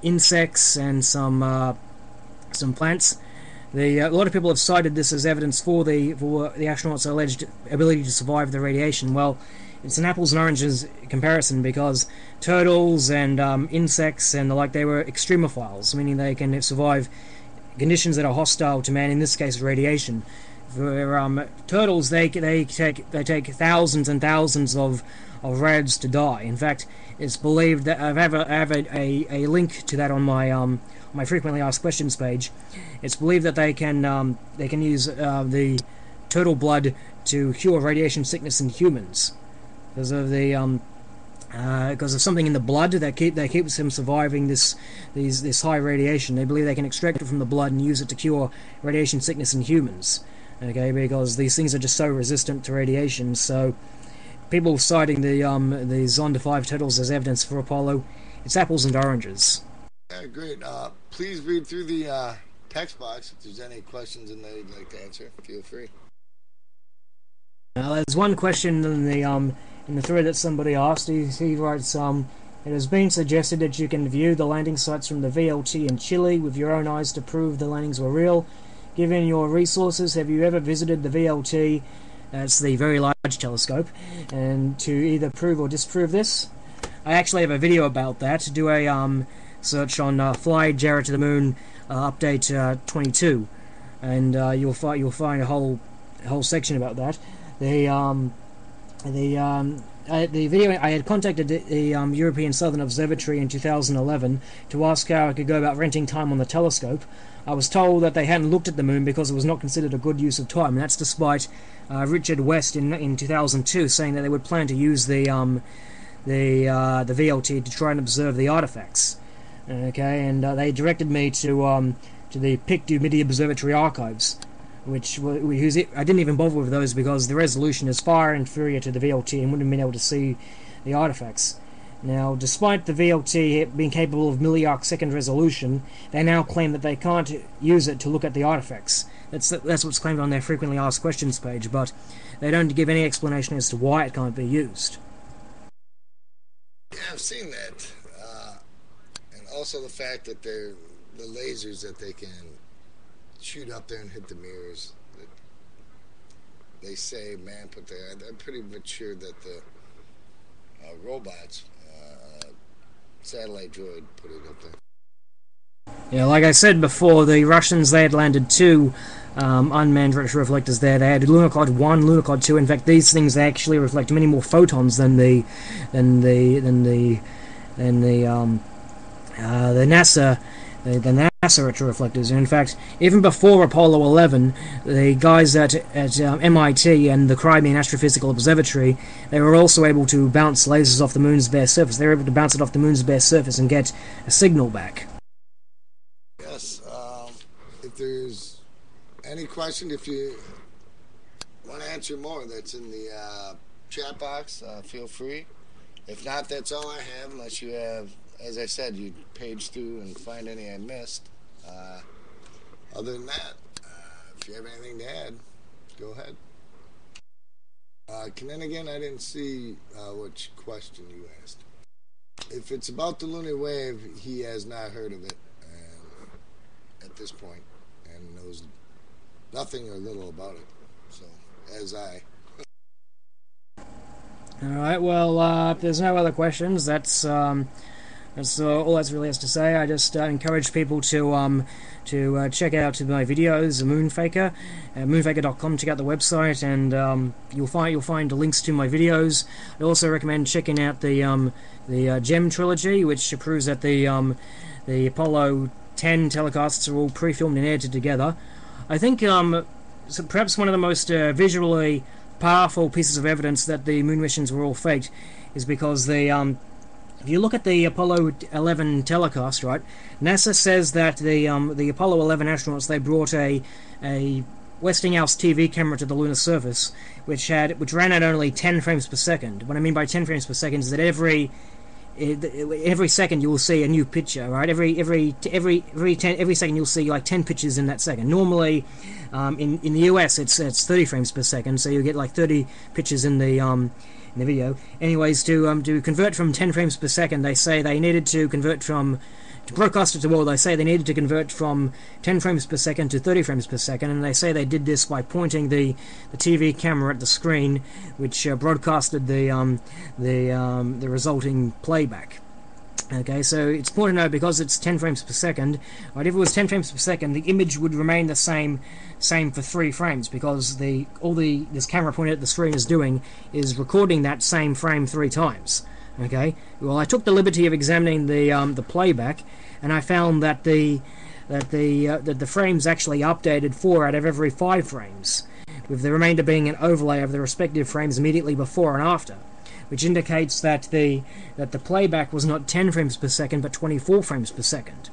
insects and some plants. A lot of people have cited this as evidence for the astronauts' alleged ability to survive the radiation. Well, it's an apples and oranges comparison, because turtles and insects and the like, they were extremophiles, meaning they can survive conditions that are hostile to man, in this case radiation. For turtles, they take thousands and thousands of rads to die. In fact, it's believed that I have a link to that on my frequently asked questions page. It's believed that they can use the turtle blood to cure radiation sickness in humans, because of something in the blood that keeps them surviving this high radiation. They believe they can extract it from the blood and use it to cure radiation sickness in humans. Okay, because these things are just so resistant to radiation. So people citing the Zonda 5 turtles as evidence for Apollo, it's apples and oranges. Yeah, great. Please read through the text box if there's any questions in there you'd like to answer. Feel free. There's one question in the thread that somebody asked. He writes, it has been suggested that you can view the landing sites from the VLT in Chile with your own eyes to prove the landings were real. Given your resources, have you ever visited the VLT, that's the Very Large Telescope, and to either prove or disprove this? I actually have a video about that. Do a search on Fly Jarrah to the Moon update 22, and you'll find a whole section about that. The video, I had contacted the European Southern Observatory in 2011 to ask how I could go about renting time on the telescope. I was told that they hadn't looked at the moon because it was not considered a good use of time, and that's despite Richard West in 2002 saying that they would plan to use the VLT to try and observe the artifacts. Okay, and they directed me to the Pic du Midi Observatory archives. I didn't even bother with those because the resolution is far inferior to the VLT and wouldn't have been able to see the artifacts. Now, despite the VLT being capable of milli-arc-second resolution, they now claim that they can't use it to look at the artifacts. That's what's claimed on their frequently asked questions page, but they don't give any explanation as to why it can't be used. Yeah, I've seen that. And also the fact that the lasers that they can shoot up there and hit the mirrors that they say man put there. I'm pretty much sure that the robots, satellite droid, put it up there. Yeah, like I said before, the Russians, they had landed 2 unmanned retroreflectors there. They had Lunar 1, Lunar 2. In fact, these things they actually reflect many more photons than the NASA retroreflectors. And in fact, even before Apollo 11, the guys at MIT and the Crimean Astrophysical Observatory, they were also able to bounce lasers off the moon's bare surface. They were able to bounce it off the moon's bare surface and get a signal back. Yes. If there's any question, if you want to answer more, that's in the chat box. Feel free. If not, that's all I have, unless you have, as I said, you page through and find any I missed. Other than that, if you have anything to add, go ahead. Then again, I didn't see which question you asked. If it's about the lunar wave, he has not heard of it at this point and knows nothing or little about it. So, as I. Alright, well, if there's no other questions, that's all that's really has to say. I just encourage people to check out my videos, Moonfaker, moonfaker.com. Check out the website, and you'll find links to my videos. I also recommend checking out the Gem trilogy, which proves that the Apollo 10 telecasts are all pre-filmed and edited together. I think so perhaps one of the most visually powerful pieces of evidence that the moon missions were all faked is because if you look at the Apollo 11 telecast, right, NASA says that the Apollo 11 astronauts, they brought a Westinghouse TV camera to the lunar surface, which ran at only 10 frames per second. What I mean by 10 frames per second is that every second you will see a new picture, right? Every second you'll see like 10 pictures in that second. Normally, in the US it's 30 frames per second, so you get like 30 pictures in the video. Anyways, to convert from 10 frames per second, they say they needed to convert from, to broadcast it to the world, they say they needed to convert from 10 frames per second to 30 frames per second, and they say they did this by pointing the TV camera at the screen, which broadcasted the resulting playback. Okay, so it's important to know, because it's 10 frames per second, right, if it was 10 frames per second, the image would remain the same for 3 frames, because this camera pointed at the screen is doing is recording that same frame 3 times. Okay, well, I took the liberty of examining the playback, and I found that the frames actually updated 4 out of every 5 frames, with the remainder being an overlay of the respective frames immediately before and after, which indicates that the playback was not 10 frames per second but 24 frames per second.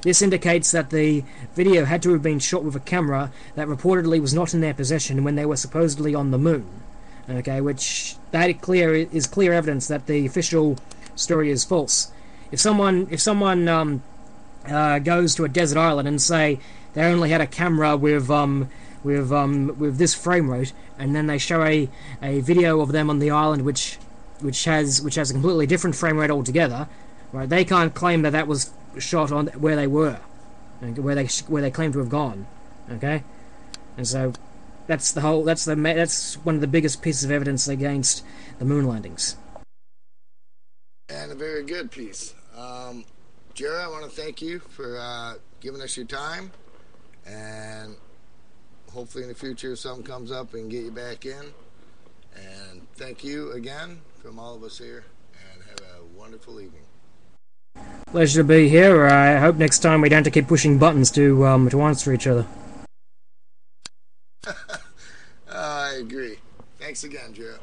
This indicates that the video had to have been shot with a camera that reportedly was not in their possession when they were supposedly on the moon. Okay, which is clear evidence that the official story is false. If someone goes to a desert island and say they only had a camera with this frame rate, and then they show a video of them on the island which has a completely different frame rate altogether, right? They can't claim that was shot on where they were, where they claim to have gone. Okay, and so that's one of the biggest pieces of evidence against the moon landings. And a very good piece. Jarrah, I want to thank you for giving us your time, and hopefully in the future if something comes up we can get you back in. And thank you again from all of us here, and have a wonderful evening. Pleasure to be here. I hope next time we don't have to keep pushing buttons to answer each other. I agree. Thanks again, Jarrah.